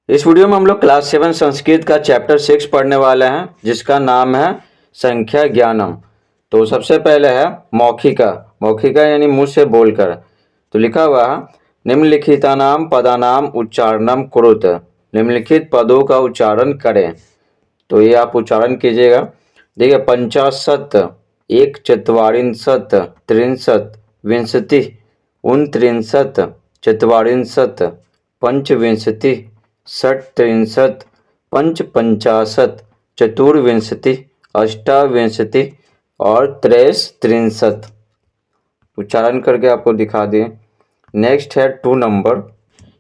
इस वीडियो में हम लोग क्लास 7 संस्कृत का चैप्टर 6 पढ़ने वाले हैं, जिसका नाम है संख्या ज्ञानम। तो सबसे पहले है मौखिका। मौखिका यानी मुंह से बोलकर। तो लिखा हुआ है निम्नलिखितानाम पदानाम उच्चारणम कुरुत। निम्नलिखित पदों का उच्चारण करें। तो ये आप उच्चारण कीजिएगा। देखिए, पंचाशत, एक चत्वारिंशत, त्रिंशत, विंशति, उनत्रिंशत, चत्वारिंशत, पंचविंशति, षट्त्रिंशत्, पंचपंचाशत्, चतुर्विंशति, अष्टाविंशति और त्रैस्त्रिंशत्। उच्चारण करके आपको दिखा दें। नेक्स्ट है 2 नंबर।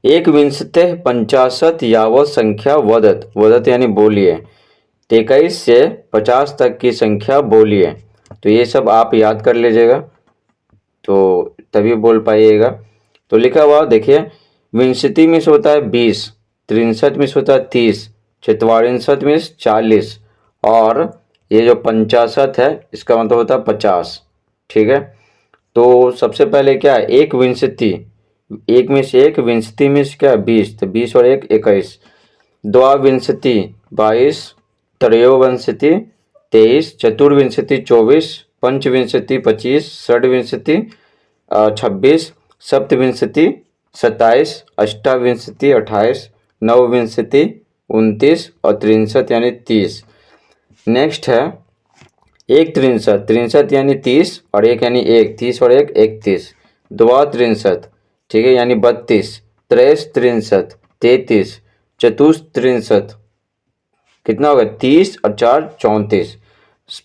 एक विंशतिः पंचाशत यावत संख्या वदत। वदत यानी बोलिए। 21 से 50 तक की संख्या बोलिए। तो ये सब आप याद कर लीजिएगा, तो तभी बोल पाइएगा। तो लिखा हुआ देखिए, विंशति में से होता है 20, त्रिंशत में से होता है 30, चत्वारिंशत में 40 और ये जो पंचाशत है इसका मतलब होता है 50। ठीक है। तो सबसे पहले क्या है, एक विंशति, एक में से एक, विंशति में से क्या 20, तो 20 और 1 21, द्वाविंशति 22, त्रयोविंशति 23, चतुर्विंशति 24, पंचविंशति 25, षड्विंशति 26, सप्तविंशति 27, अष्टाविंशति 28, नवविंशति 29 और त्रिंशत यानी 30। नेक्स्ट है एक त्रिंशत। त्रिंशत यानी 30 और एक यानी 1, 30 और 1 31। द्वात्रिंशत, ठीक है, यानी 32। त्रैस्त्रिंशत 33। चतुस्त्रिंशत कितना होगा, 30 और 4 34।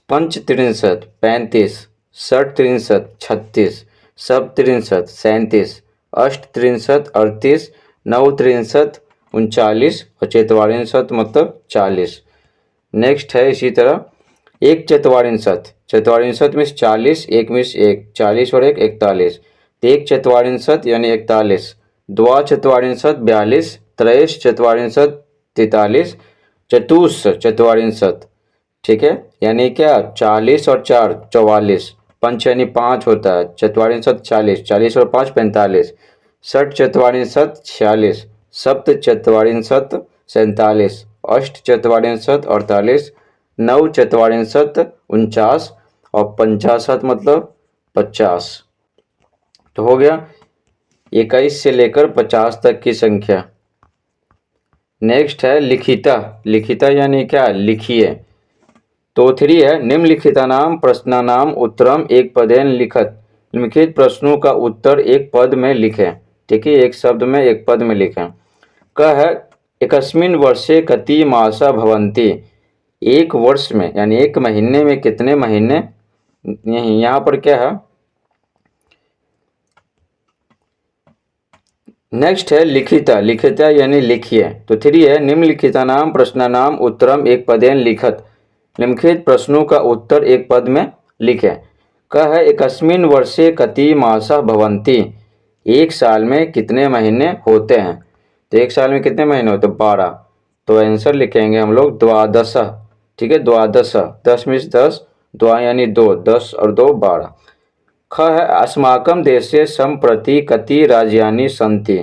पंचत्रिंशत 35। षट्त्रिंशत 36। सप्तत्रिंशत 37। अष्टत्रिंशत 38। नवत्रिंशत 39 और चत्वारिंशत मतलब 40। नेक्स्ट है इसी तरह एक चत्वारिंशत। चत्वारिंशत में 40, एक में 1, 40 और 1 41। एक चत्वारिंशत यानी 41। द्वाचत्वारिंशत 42। त्रयश चत्वारिंशत 43। चतुष चत्वारिंशत, ठीक है, यानी क्या 40 और 4 44। पंच यानी 5 होता है। चत्वारिंशत 40, 40 और 5 45। षट चत्वारिंशत 46। सप्त चत्वारिंशत 47। अष्ट चत्वारिंशत 48। नव चत्वारिंशत 49 और पंचाशत मतलब 50। तो हो गया 21 से लेकर 50 तक की संख्या। नेक्स्ट है लिखिता। लिखिता यानी क्या, लिखिए। तो 3 है निम्नलिखितानाम प्रश्नानाम उत्तरम एक पदेन लिखत। निम्नलिखित प्रश्नों का उत्तर एक पद में लिखें। ठीक है, एक शब्द में एक पद में लिखें। क है एकस्मिन् वर्षे कति मासा भवन्ति। एक वर्ष में यानी एक महीने में कितने महीने। यहाँ पर क्या है, नेक्स्ट है लिखिता। लिखिता यानी लिखिए। तो 3 है निम्नलिखितानाम प्रश्नानाम उत्तरम एक पदेन लिखत। निम्नलिखित प्रश्नों का उत्तर एक पद में लिखें। क है एकस्मिन् वर्षे कति मासा भवन्ति। एक साल में कितने महीने होते हैं। तो एक साल में कितने महीने होते हैं, 12। तो आंसर लिखेंगे हम लोग द्वादश। ठीक है, द्वादश, 10 में से 10, द्वा यानी 2, 10 और 2 12। ख है अस्माकं देशे सम्प्रति कति राज्यानि सन्ति।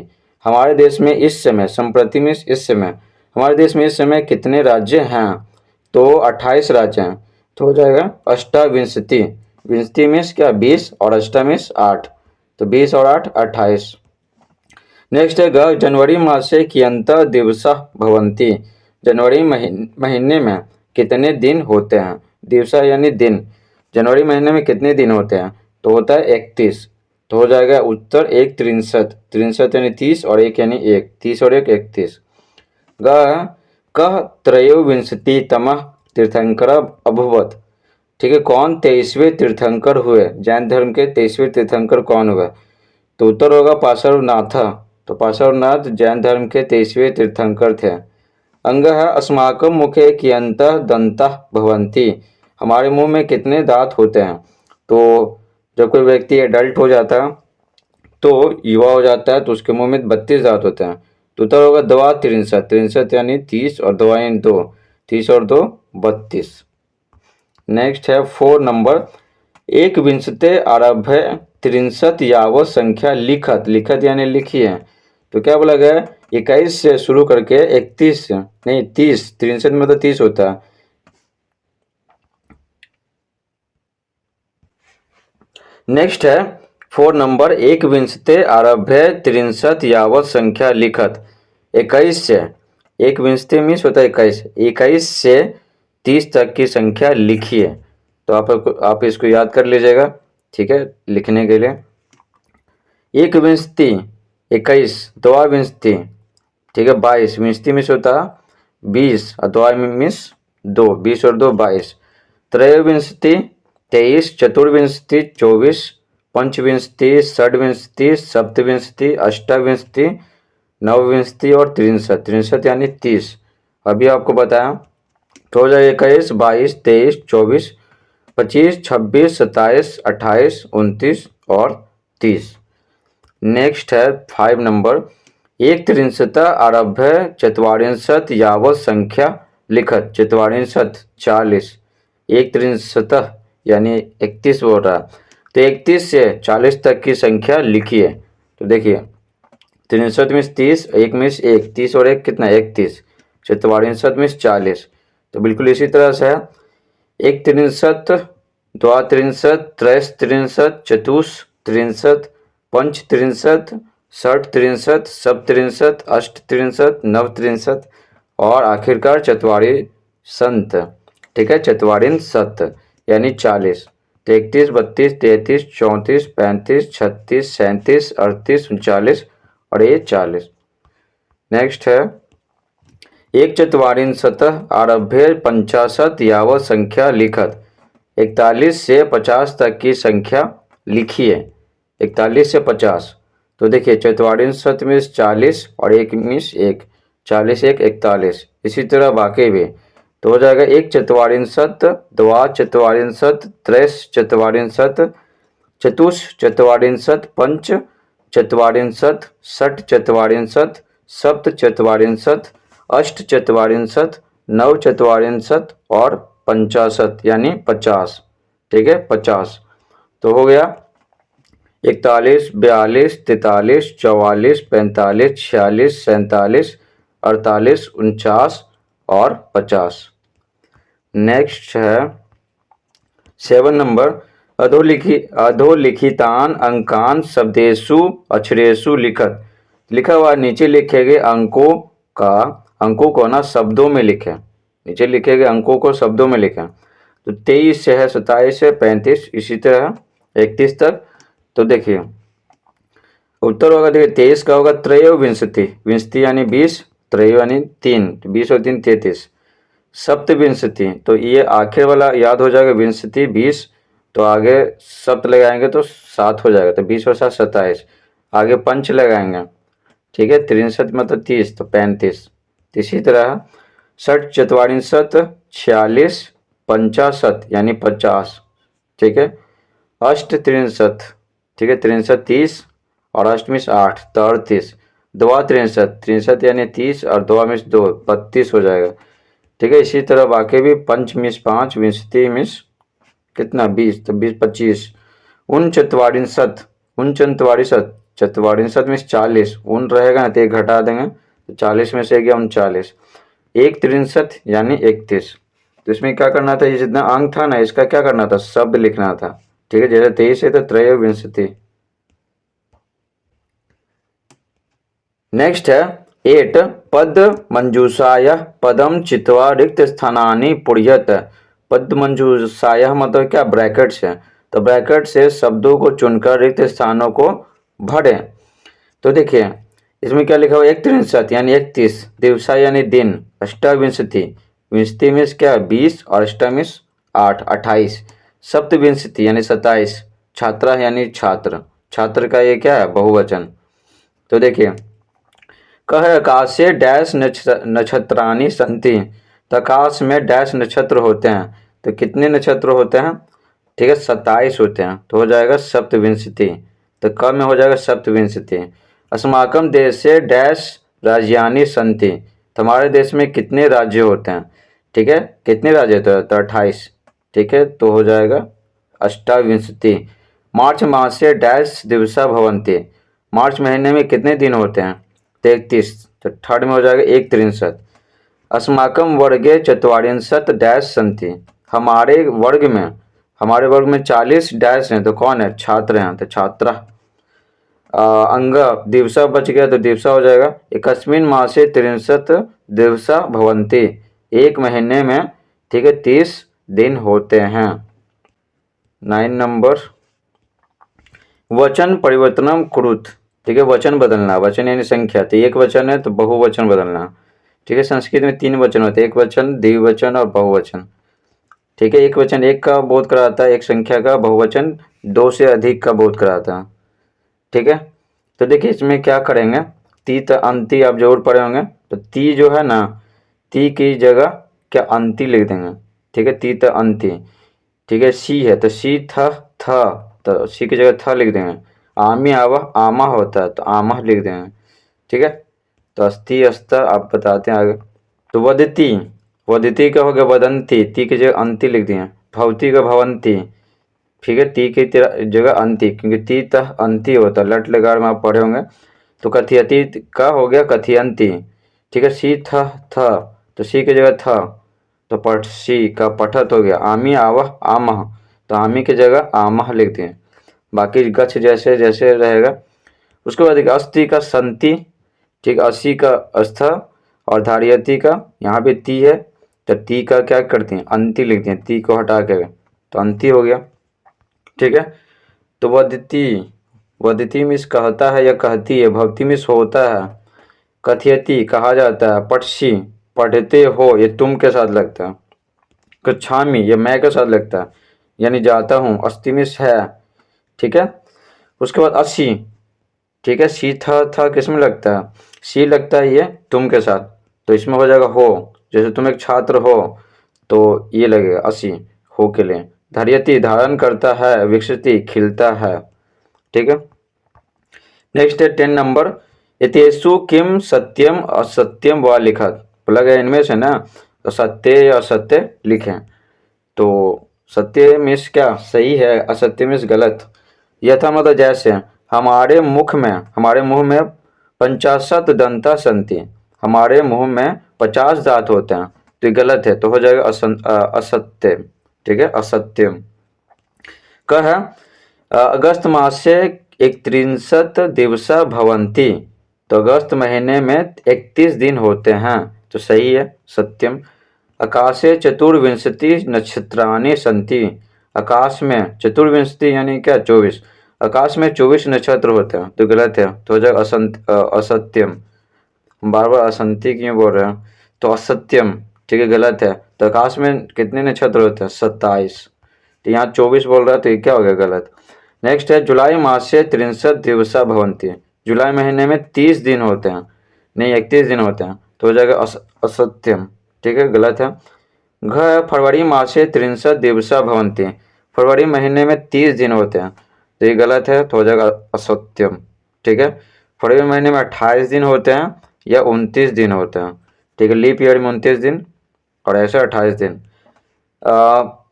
हमारे देश में इस समय, सम्प्रति में इस समय, हमारे देश में इस समय कितने राज्य हैं। तो 28 राज्य हैं। तो हो जाएगा अष्टाविंशति। विंशति में क्या 20 और अष्टा में 8। तो 20 और 8 28। नेक्स्ट है ग जनवरी मासे कियन्तः दिवसः भवन्ति। जनवरी महीने में कितने दिन होते हैं। दिवसा यानी दिन। जनवरी महीने में कितने दिन होते हैं, तो होता है 31। तो हो जाएगा उत्तर एक त्रिंशत। त्रिंशत यानी 30 और 1 यानी 1, 30 और 1 31। ग कः त्रयोविंशतितमः तीर्थंकर अभवत्। ठीक है, कौन 23वें तीर्थंकर हुए। जैन धर्म के 23वें तीर्थंकर कौन हुए। तो उत्तर होगा पार्श्वनाथ। तो पार्श्वनाथ जैन धर्म के 23वें तीर्थंकर थे। अंग है अस्माकं मुखे कियन्तः दन्तः भवन्ति। हमारे मुंह में कितने दांत होते हैं। तो जब कोई व्यक्ति एडल्ट हो जाता है, तो युवा हो जाता है, तो उसके मुंह में 32 दांत होते हैं। तो उत्तर होगा द्वा त्रिंशत। त्रिंशत यानी 30 और द्वा यानी 2, 30 और 2 32। नेक्स्ट है 4 नंबर। एक विंशते आरभ्य त्रिंशत यावत संख्या लिखत। लिखत यानी लिखी है। तो क्या बोला गया, 21 से शुरू करके 31 नहीं 30, 63 में तो 30 होता है। नेक्स्ट है 4 नंबर, एक विंशते आरभ्य 63 यावत संख्या लिखत। 21 से, एक विंशति मीन्स होता है 21, 21 से 30 तक की संख्या लिखिए। तो आप इसको याद कर लीजिएगा, ठीक है, लिखने के लिए। एक विंशति 21, द्वा विंशति, ठीक है 22, विंशति मीन्स होता है 20 और द्वा मीन्स 2, 20 और 2 22। त्रयोविंशति 23, चतुर्विंशति 24, पंचविंशति, षड्विंशति, सप्तविंशति, अष्टाविंशति, नवविंशति और 63, 63 यानी 30। अभी आपको बताया तो हो जाए 21, 22, 23, 24, 25, 26, 27, 28, 29 और 30। नेक्स्ट है 5 नंबर, एक त्रिंशत आरभ्य चत्वारिंशत् यावत संख्या लिखत। चत्वारिंशत् 40, एक त्रिंशत यानी 31 बोल रहा है, तो 31 से 40 तक की संख्या लिखिए। तो देखिए 63 मीन्स 30, एक मीन्स 1, 30 और 1 कितना 31, चत्वारिंशत् मीन्स 40। तो बिल्कुल इसी तरह से है, एक त्रिंशत्, द्वात्रिंशत्, त्रयस्त्रिंशत्, चतुस्त्रिंशत्, पंचत्रिंशत्, षट्त्रिंशत्, सप्तत्रिंशत्, अष्टत्रिंशत्, नवत्रिंशत् और आखिरकार चत्वारिंशत्, ठीक है, चत्वारिंशत् यानी 40। तो 31, 32, 33, 34, 35, 36, 37, 38, 39 और ये 40। नेक्स्ट है एक चत्वारिंशत् आरभ्य 50 यावत संख्या लिखत। 41 से 50 तक की संख्या लिखिए। 41 से 50, तो देखिए चत्वारिंशत् मीन्स 40 और एक मीन्स 1, 40 1 41। इसी तरह बाकी भी तो हो जाएगा एक चत्वारिंशत्, द्वा चत्वारिंशत्, त्रयस् चत्वारिंशत्, चतुष चत्वारिंशत्, पंच चत्वारिंशत्, षट् चत्वारिंशत्, सप्त चत्वारिंशत्, अष्ट चत्वारिंशत्, नव चत्वारिंशत् और 50 यानी 50, ठीक है 50। तो हो गया 41, 42, 43, 44, 45, 46, 47, 48, 49 और 50। नेक्स्ट है 7 नंबर, अधोलिखितान अंकान शब्देषु अक्षरेषु लिखत। लिखा हुआ नीचे लिखे गए अंकों को ना शब्दों में लिखें। नीचे लिखे गए अंकों को शब्दों में लिखें। तो 23 से है, 27 से 35, इसी तरह 31 तक। तो देखिए उत्तर होगा, देखिए 23 का होगा त्रयोविंशति, विंशति यानी 20, त्रयो यानी 3, 20 और 3 33। सप्तविंशति, तो ये आखिर वाला याद हो जाएगा, विंशति 20, तो आगे सप्त लगाएंगे तो 7 हो जाएगा, तो 20 और 7 27। आगे पंच लगाएंगे, ठीक है, 63 मतलब 30, तो 35। इसी तरह षट चत्वारिंशत् 46, 50 यानी 50, ठीक है, अष्ट त्रिंशत्, ठीक है 63 30 और अष्ट मीन्स 8, तो 38। द्वा त्रिंशत्, 63 यानी 30 और द्वा मीन्स 2, 32 हो जाएगा, ठीक है। इसी तरह बाकी भी पंच मीन्स 5, विंशति मीन्स कितना 20, तो 20 25। उन चत्वारिंशत्, उन चत्वारिंशत्, चत्वारिंशत् मीन्स 40, उन रहेगा ना तो एक घटा देंगे, तो 40 में से गया 39। एक त्रिंशत् यानी 31। तो इसमें क्या करना था, ये जितना अंक था ना इसका क्या करना था, शब्द लिखना था, ठीक है। जैसे 23 है तो त्रयोविंशति। नेक्स्ट है 8 पद मंजूषाय पदम चित्वा रिक्त स्थानानि पूर्यत। पद मंजूषाय मतलब क्या, ब्रैकेट है, तो ब्रैकेट से शब्दों को चुनकर रिक्त स्थानों को भरें। तो देखिए इसमें क्या लिखा हुआ, एक त्रिंशत् यानी 31, दिवसा यानी दिन, अष्टाविंशति, विंशति मीन्स क्या 20 और अष्टा मीन्स 8 28। सप्तविंशति यानी 27, छात्रा यानी छात्र, छात्र का ये क्या है बहुवचन। तो देखिए कह आकाशे डैश नक्षत्राणि संति, तो आकाश में डैश नक्षत्र होते हैं, तो कितने नक्षत्र होते हैं, ठीक है 27 होते हैं, तो हो जाएगा सप्तविंशति। तो क में हो जाएगा सप्तविंशति। अस्माकम देशे डैश राज्यानि संति, तो हमारे देश में कितने राज्य होते हैं, ठीक है, कितने राज्य होते हैं, तो 28, ठीक है, तो हो जाएगा अष्टाविंशति। मार्च मासे डैश दिवसा भवन्ति, मार्च महीने में कितने दिन होते हैं, 33, तो थर्ड में हो जाएगा 1 अस्माकं वर्गे 40 डैश सन्ति। हमारे वर्ग में 40 डैश हैं, तो कौन है? छात्र हैं, तो छात्रा। अंग दिवसा बच गया तो दिवसा हो जाएगा। एकस्मिन मासे 63 दिवसा भवन्ति। एक महीने में, ठीक है, 30 दिन होते हैं। 9 नंबर वचन परिवर्तनम कुरुत। ठीक है, वचन बदलना, वचन यानी संख्या, तो एक वचन है तो बहुवचन बदलना। ठीक है, संस्कृत में 3 वचन होते हैं, एक वचन, द्विवचन और बहुवचन। ठीक है, एक वचन एक का बोध कराता है, एक संख्या का, बहुवचन 2 से अधिक का बोध कराता है। ठीक है, तो देखिए इसमें क्या करेंगे, ती त अंति आप जरूर पढ़े होंगे, तो ती जो है ना, ती की जगह क्या अंति लिख देंगे। ठीक है, ती त अंति। ठीक है, सी है तो सी थ, तो सी की जगह थ लिख देंगे। आमी आवह आमा होता है तो आमह लिख देंगे। ठीक है, तो अस्थि अस्थ आप बताते हैं आगे। तो वदती, वदती का हो गया वदंती, ती की जगह अंति लिख दिए। भवती का भवंती। ठीक है, ती की जगह अंति, क्योंकि ती तह अंति होता है, लट लकार में आप पढ़े होंगे। तो कथियति का हो गया कथियंती। ठीक है, सी थ, तो सी की जगह था, तो पठ सी का पठत हो गया। आमी आवह आमह, तो आमी की जगह आमह लिख दिए। बाकी गच्छ जैसे जैसे रहेगा। उसके बाद अस्थि का संति। ठीक, अस्सी का अस्थ, और धारियति का यहाँ पे ती है, तो ती का क्या करते हैं, अंति लिख दिए, ती को हटा के, तो अंति हो गया। ठीक है, तो वदती, वदती मिस कहता है या कहती है, भक्ति मिस होता है, कथयति कहा जाता है, पटसी पढ़ते हो ये तुम के साथ लगता है, कच्छामी ये मैं के साथ लगता है, यानी जाता हूँ, अस्ति मिस है। ठीक है, उसके बाद अस्सी। ठीक है, सी था किस में लगता है, सी लगता है ये तुम के साथ, तो इसमें हो जाएगा हो, जैसे तुम एक छात्र हो तो ये लगेगा अस्सी, हो के लिए। धार्यति धारण करता है, विकसिति खिलता है। ठीक है, नेक्स्ट है 10 नंबर इतेषु किम सत्यम असत्यम व लिखत। बोला गया इनमें से ना, तो सत्य या असत्य लिखें। तो सत्य मीन्स क्या, सही है, असत्य मीन्स गलत। यथा मतलब जैसे, हमारे मुंह में 50 दंता संति। हमारे मुंह में 50 दांत होते हैं, तो ये गलत है, तो हो जाएगा असत्य। ठीक है, असत्यम। कह अगस्त मासे 31 दिवसा भवन्ति। तो अगस्त महीने में 31 दिन होते हैं, तो सही है, सत्यम। आकाशे 24 नक्षत्राणि सन्ति। आकाश में 24 यानी क्या, 24। आकाश में 24 नक्षत्र होते हैं, तो गलत है, तो हो जाएगा असत्यम। बार बार असंति क्यों बोल रहे हैं, तो असत्यम। ठीक है, गलत है, तो आकाश में कितने नक्षत्र होते हैं, 27, तो यहाँ 24 बोल रहा है, तो ये क्या हो गया, गलत। नेक्स्ट है जुलाई मासे 63 दिवसा भवन्ति। जुलाई महीने में 30 दिन होते हैं, नहीं 31 दिन होते हैं, तो हो जाएगा असत्यम। ठीक है, गलत है। घ फरवरी मासे 63 दिवसा भवन्ति। फरवरी महीने में 30 दिन होते हैं, तो ये गलत है, तो हो जाएगा असत्यम। ठीक है, फरवरी महीने में 28 दिन होते हैं या 29 दिन होते हैं। ठीक है, लीप ईयर में 29 दिन और ऐसे 28 दिन।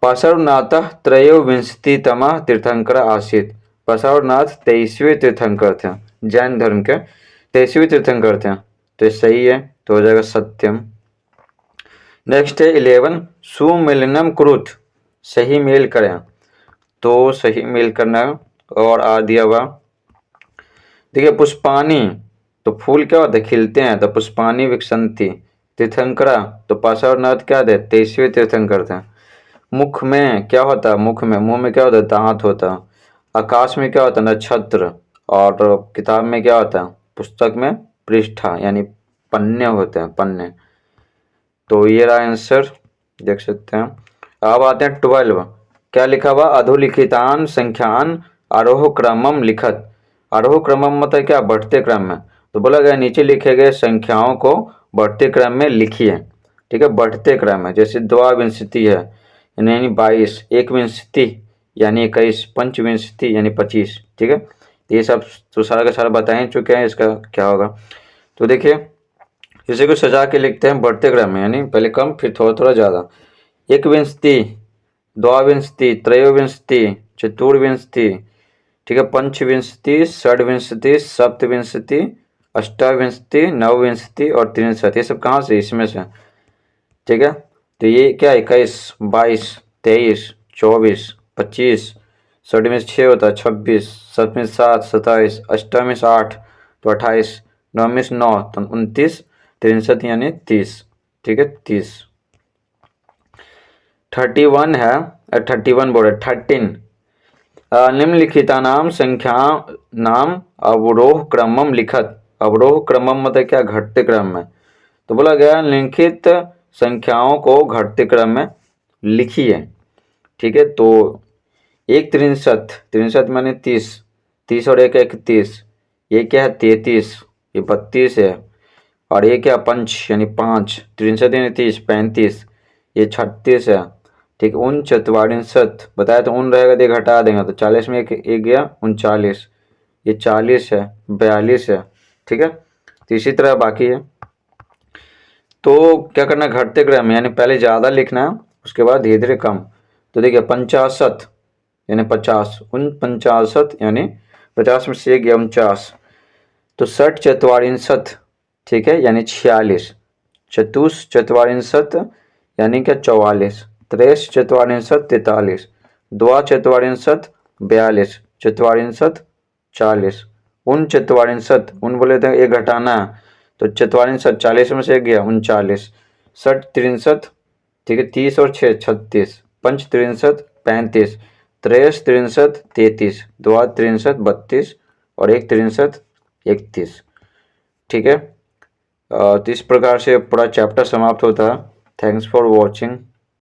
पार्श्वनाथ त्रयोविंशतितमः तीर्थंकर आसीत। पार्श्वनाथ 23वें तीर्थंकर थे, जैन धर्म के 23वें तीर्थंकर थे, तो ये सही है, तो हो जाएगा सत्यम। नेक्स्ट है 11 सुमिलनम कुरुत। सही मेल करें, तो सही मेल करना और आ दिया हुआ। देखिए पुष्पानी, तो फूल क्या होता है, खिलते हैं, तो पुष्पानी विकसंती। तीर्थंकरा, तो पार्श्वनाथ क्या थे, 23वें तीर्थंकर थे। मुख में क्या होता है, मुख में, मुंह में क्या होता है, दांत होता है। आकाश में क्या होता है, नक्षत्र। और किताब में क्या होता है, पुस्तक में पृष्ठा यानी पन्ने होते हैं, पन्ने। तो ये रहा आंसर, देख सकते हैं। अब आते हैं 12। क्या लिखा हुआ, अधोलिखितान संख्यान आरोह क्रमम लिखत। आरोह क्रमम मतलब क्या, बढ़ते क्रम में। तो बोला गया नीचे लिखे गए संख्याओं को बढ़ते क्रम में लिखिए। ठीक है, बढ़ते क्रम में, जैसे द्वाविंशति है यानी 22, एकविंशति यानी 21, पंचविंशति यानी 25। ठीक है, ये सब तो सारा का सारा बता ही चुके हैं, इसका क्या होगा। तो देखिए इसे को सजा के लिखते हैं बढ़ते क्रम में, यानी पहले कम फिर थोड़ा थोड़ा ज़्यादा। एकविंशति, द्वाविंशति, त्रयोविंशति, चतुर्विंशति। ठीक है, पंचविंशति, षड्विंशति, सप्तविंशति, अष्टाविंशति, नवविंशति और 63, ये सब कहाँ से? इसमें से। ठीक है, तो ये क्या 21, 22, 23, 24, 25, 6 में 6 होता है 26, 7 में 7, 27, 8 में 8 तो 28, 9 में 9 तो 29, 63 यानी 30। ठीक है, 30। 31 है, 31 बोल रहे 13, निम्नलिखितानां संख्यानाम अवरोह क्रमम लिखत। अवरोह क्रमम मतलब क्या? घटते क्रम में। तो बोला गया निम्नलिखित संख्याओं को घटते क्रम में लिखिए। ठीक है, तो 1 63, 63 माने 30, 30 और 1 31, ये क्या है? 33, ये 32 है। और ये क्या? पंच यानी 5, 63 यानी 30, 35, ये 36 है। ठीक है, 49 बताया तो उन रहेगा, ये घटा देंगे तो 40 में एक गया 39, ये 40 है, 42 है। ठीक है, तो इसी तरह बाकी है। तो क्या करना? घटते क्रम में, यानी पहले ज़्यादा लिखना है, उसके बाद धीरे धीरे कम। तो देखिए 65 यानी 50, 49 यानी 50 में से गया 49, तो 60 चत्वारिंशत, ठीक है, यानी 46, चतुष चत्वारिंशत यानी क्या? 44, 23 चत्वारिंशत 43, द्वा चत्वारिंशत 42, चत्वारिंशत 40, उन चत्वारिंशत, उन बोले थे ये घटाना है, तो चत्वारिंशत 40 में से गया 39, 60 63, ठीक है, 30 और 6 36, पंच 63 35, त्रयस 63 33, द्वा 63 32 और एक 63 31। ठीक है, तो इस प्रकार से पूरा चैप्टर समाप्त होता है। Thanks for watching.